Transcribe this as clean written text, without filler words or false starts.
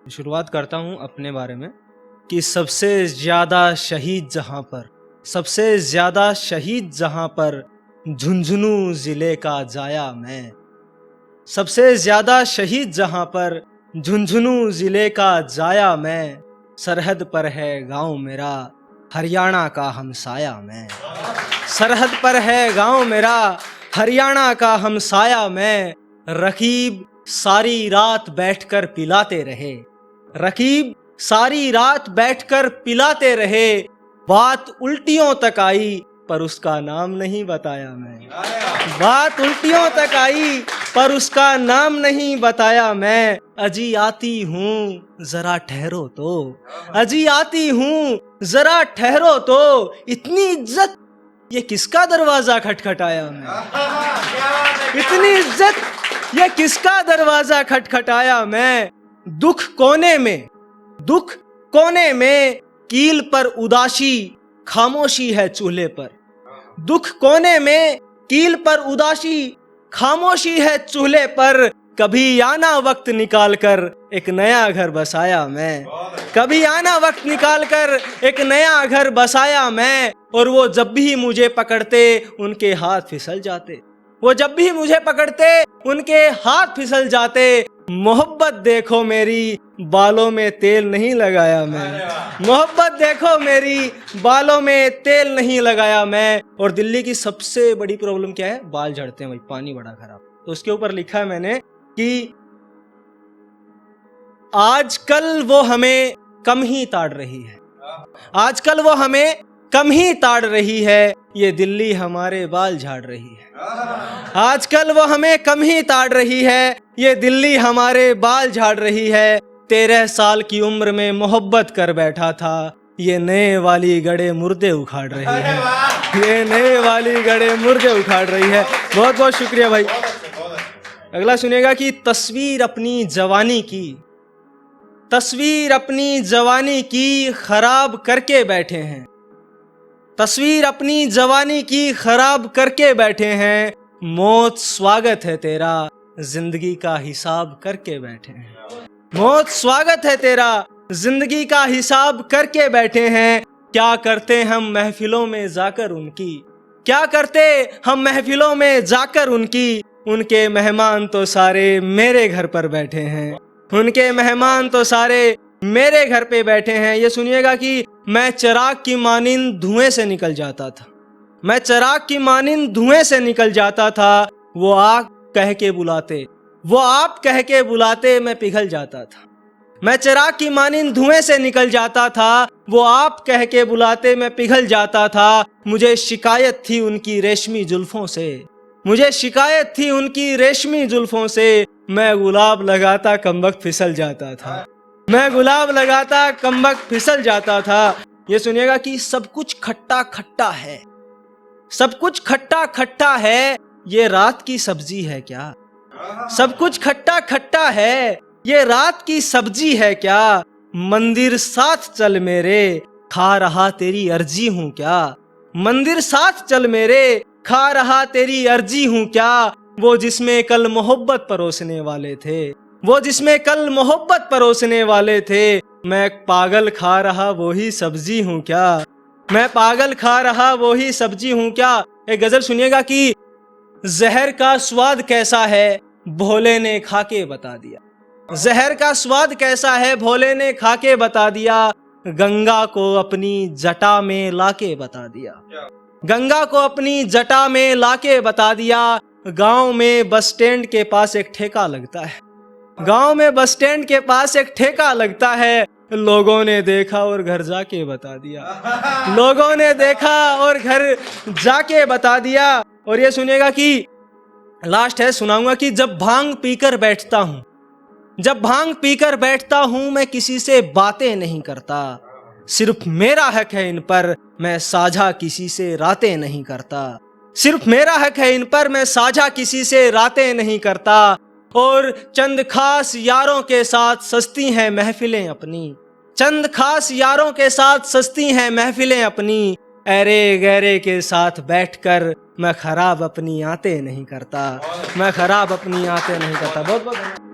शुरुआत करता हूँ अपने बारे में कि सबसे ज़्यादा शहीद जहाँ पर, सबसे ज़्यादा शहीद जहाँ पर, झुंझुनू ज़िले का जाया मैं। सबसे ज़्यादा शहीद जहाँ पर, झुंझुनू ज़िले का जाया मैं। सरहद पर है गाँव मेरा, हरियाणा का हमसाया मैं। सरहद पर है गाँव मेरा, हरियाणा का हमसाया मैं। रकीब सारी रात बैठकर पिलाते रहे, रकीब सारी रात बैठकर पिलाते रहे। बात उल्टियों तक आई पर उसका नाम नहीं बताया मैं। बात उल्टियों तक आई पर उसका नाम नहीं बताया मैं। अजी आती हूँ जरा ठहरो तो, अजी आती हूँ जरा ठहरो तो। इतनी इज्जत ये किसका दरवाजा खटखटाया मैं। इतनी इज्जत ये किसका दरवाजा खटखटाया मैं। दुख कोने में, दुख कोने में, कील पर उदासी खामोशी है चूल्हे पर। दुख कोने में, कील पर उदासी खामोशी है चूल्हे पर। कभी आना वक्त निकाल कर एक नया घर बसाया मैं। कभी आना वक्त निकाल कर एक नया घर बसाया मैं। और वो जब भी मुझे पकड़ते उनके हाथ फिसल जाते, वो जब भी मुझे पकड़ते उनके हाथ फिसल जाते। मोहब्बत देखो मेरी, बालों में तेल नहीं लगाया मैं। मोहब्बत देखो मेरी, बालों में तेल नहीं लगाया मैं। और दिल्ली की सबसे बड़ी प्रॉब्लम क्या है? बाल झड़ते हैं भाई, पानी बड़ा खराब। तो उसके ऊपर लिखा है मैंने कि आजकल वो हमें कम ही ताड़ रही है, आजकल वो हमें कम ही ताड़ रही है। ये दिल्ली हमारे बाल झाड़ रही है। आजकल वो हमें कम ही ताड़ रही है, ये दिल्ली हमारे बाल झाड़ रही है। 13 साल की उम्र में मोहब्बत कर बैठा था, ये नए वाली गड़े मुर्दे उखाड़ रही है। ये नए वाली गड़े मुर्दे उखाड़ रही है। बहुत बहुत शुक्रिया भाई। अगला सुनिएगा कि तस्वीर अपनी जवानी की, तस्वीर अपनी जवानी की खराब करके बैठे हैं। तस्वीर अपनी जवानी की खराब करके बैठे हैं। मौत स्वागत है तेरा, जिंदगी का हिसाब करके बैठे हैं। मौत स्वागत है तेरा, जिंदगी का हिसाब करके बैठे हैं। क्या करते हम महफिलों में जाकर उनकी, क्या करते हम महफिलों में जाकर उनकी। उनके मेहमान तो सारे मेरे घर पर बैठे हैं, उनके मेहमान तो सारे मेरे घर पे बैठे हैं। ये सुनिएगा कि मैं चिराग की मानिंद धुएं से निकल जाता था, मैं चिराग की मानिंद धुएं से निकल जाता था। वो आग कह के बुलाते, वो आप कह के बुलाते, मैं पिघल जाता था। मैं चिराग की मानिंद धुएं से निकल जाता था, वो आप कह के बुलाते, मैं पिघल जाता था। मुझे शिकायत थी उनकी रेशमी जुल्फों से, मुझे शिकायत थी उनकी रेशमी जुल्फों से। मैं गुलाब लगाता कमबख्त फिसल जाता था, मैं गुलाब लगाता कमबख्त फिसल जाता था। ये सुनिएगा कि सब कुछ खट्टा खट्टा है, सब कुछ खट्टा खट्टा है, ये रात की सब्जी है क्या। सब कुछ खट्टा खट्टा है, ये रात की सब्जी है क्या। मंदिर साथ चल मेरे, खा रहा तेरी अर्जी हूं क्या। मंदिर साथ चल मेरे, खा रहा तेरी अर्जी हूं क्या। वो जिसमें कल मोहब्बत परोसने वाले थे, वो जिसमें कल मोहब्बत परोसने वाले थे। मैं पागल खा रहा वही सब्जी हूं क्या, मैं पागल खा रहा वही सब्जी हूं क्या। एक गजल सुनिएगा कि जहर का स्वाद कैसा है भोले ने खा के बता दिया। जहर का स्वाद कैसा है भोले ने खा के बता दिया। गंगा को अपनी जटा में लाके बता दिया, गंगा को अपनी जटा में लाके बता दिया। गांव में बस स्टैंड के पास एक ठेका लगता है, गांव में बस स्टैंड के पास एक ठेका लगता है। लोगों ने देखा और घर जाके बता दिया, लोगों ने देखा और घर जाके बता दिया। और ये सुनिएगा कि लास्ट है, सुनाऊंगा कि जब भांग पीकर बैठता हूं, जब भांग पीकर बैठता हूं, मैं किसी से बातें नहीं करता। सिर्फ मेरा हक है इन पर, मैं साझा किसी से रातें नहीं करता। सिर्फ मेरा हक है इन पर, मैं साझा किसी से रातें नहीं करता। और चंद खास यारों के साथ सस्ती हैं महफिलें अपनी, चंद खास यारों के साथ सस्ती हैं महफिलें अपनी। अरे गहरे के साथ बैठकर मैं खराब अपनी आते नहीं करता, मैं खराब अपनी आते नहीं करता। बहुत बहुत